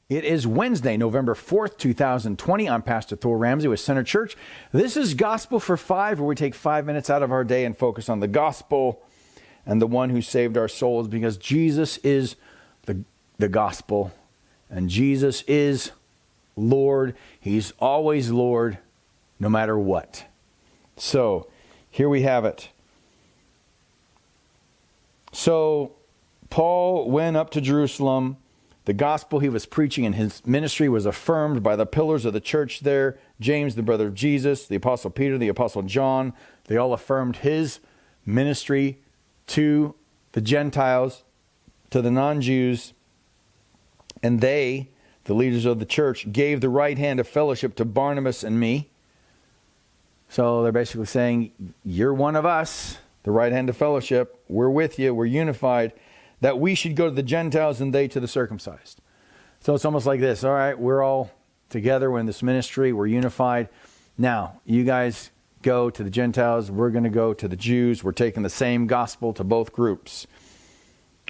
It is Wednesday, November 4th, 2020. I'm Pastor Thor Ramsey with Center Church. This is Gospel for Five, where we take 5 minutes out of our day and focus on the gospel and the one who saved our souls, because Jesus is the gospel and Jesus is Lord. He's always Lord, no matter what. So, here we have it. So, Paul went up to Jerusalem. The gospel he was preaching in his ministry was affirmed by the pillars of the church there. James, the brother of Jesus, the Apostle Peter, the Apostle John, they all affirmed his ministry to the Gentiles, to the non-Jews. And they, the leaders of the church, gave the right hand of fellowship to Barnabas and me. So they're basically saying, you're one of us, the right hand of fellowship. We're with you, we're unified. That we should go to the Gentiles and they to the circumcised. So it's almost like this. All right, we're all together. We're in this ministry. We're unified. Now, you guys go to the Gentiles. We're going to go to the Jews. We're taking the same gospel to both groups.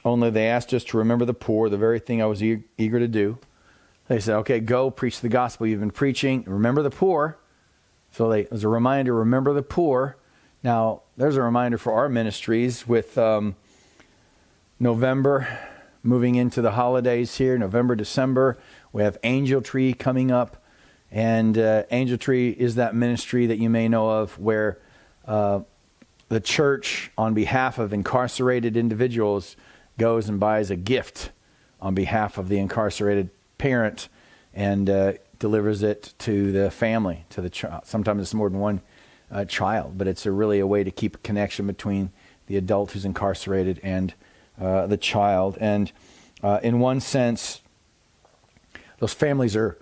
Only they asked us to remember the poor, the very thing I was eager to do. They said, okay, go preach the gospel you've been preaching. Remember the poor. So as a reminder, remember the poor. Now, there's a reminder for our ministries with November, moving into the holidays here, November, December. We have Angel Tree coming up. And Angel Tree is that ministry that you may know of where the church, on behalf of incarcerated individuals, goes and buys a gift on behalf of the incarcerated parent and delivers it to the family, to the child. Sometimes it's more than one child, but it's really a way to keep a connection between the adult who's incarcerated and the child. And in one sense, those families are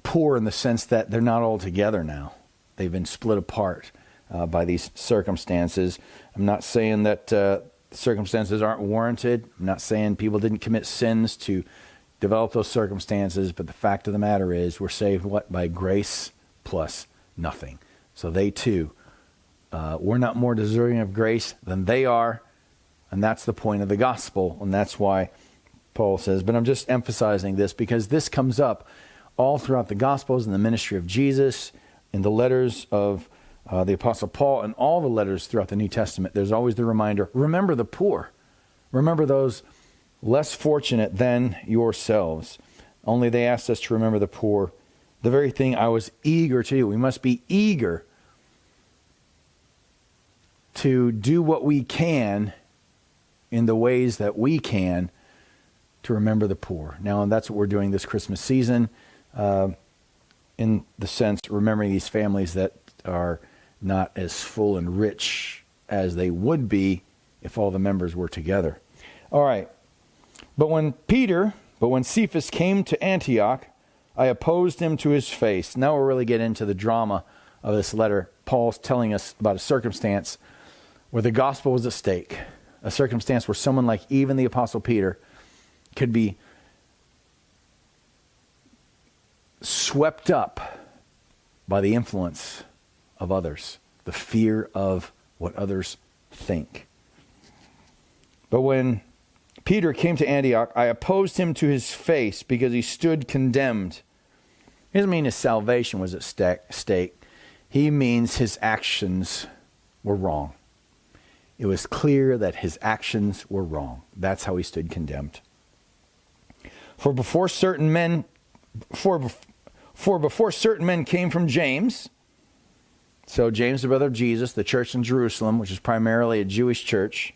poor in the sense that they're not all together now. They've been split apart by these circumstances. I'm not saying that circumstances aren't warranted. I'm not saying people didn't commit sins to develop those circumstances, but the fact of the matter is we're saved by grace plus nothing. So they too, we're not more deserving of grace than they are. And that's the point of the gospel. And that's why Paul says, but I'm just emphasizing this because this comes up all throughout the Gospels and the ministry of Jesus, in the letters of the Apostle Paul, and all the letters throughout the New Testament. There's always the reminder, remember the poor. Remember those less fortunate than yourselves. Only they asked us to remember the poor, the very thing I was eager to do. We must be eager to do what we can in the ways that we can to remember the poor. Now, and that's what we're doing this Christmas season, in the sense remembering these families that are not as full and rich as they would be if all the members were together. All right. But when Cephas came to Antioch, I opposed him to his face. Now we'll really get into the drama of this letter. Paul's telling us about a circumstance where the gospel was at stake. A circumstance where someone like even the Apostle Peter could be swept up by the influence of others, the fear of what others think. But when Peter came to Antioch, I opposed him to his face because he stood condemned. He doesn't mean his salvation was at stake. He means his actions were wrong. It was clear that his actions were wrong. That's how he stood condemned. For before certain men came from James, so James, the brother of Jesus, the church in Jerusalem, which is primarily a Jewish church.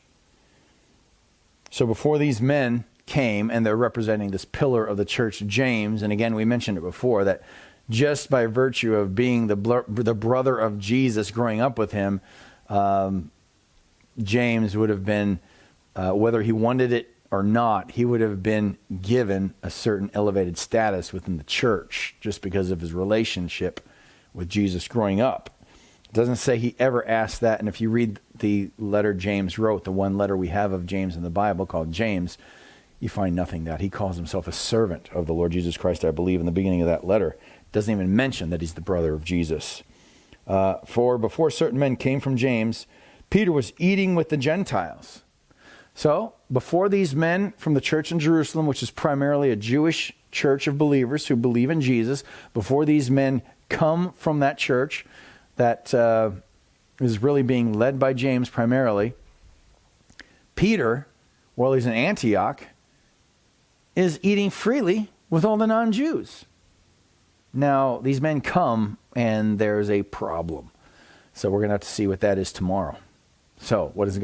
So before these men came, and they're representing this pillar of the church, James, and again, we mentioned it before, that just by virtue of being the brother of Jesus, growing up with him, James would have been, whether he wanted it or not, he would have been given a certain elevated status within the church just because of his relationship with Jesus growing up. It doesn't say he ever asked that, and if you read the letter James wrote, the one letter we have of James in the Bible called James, you find nothing that. He calls himself a servant of the Lord Jesus Christ, I believe, in the beginning of that letter. Doesn't even mention that he's the brother of Jesus. For before certain men came from James, Peter was eating with the Gentiles. So, before these men from the church in Jerusalem, which is primarily a Jewish church of believers who believe in Jesus, before these men come from that church that is really being led by James primarily, Peter, while he's in Antioch, is eating freely with all the non-Jews. Now, these men come, and there's a problem. So we're going to have to see what that is tomorrow. So, what does God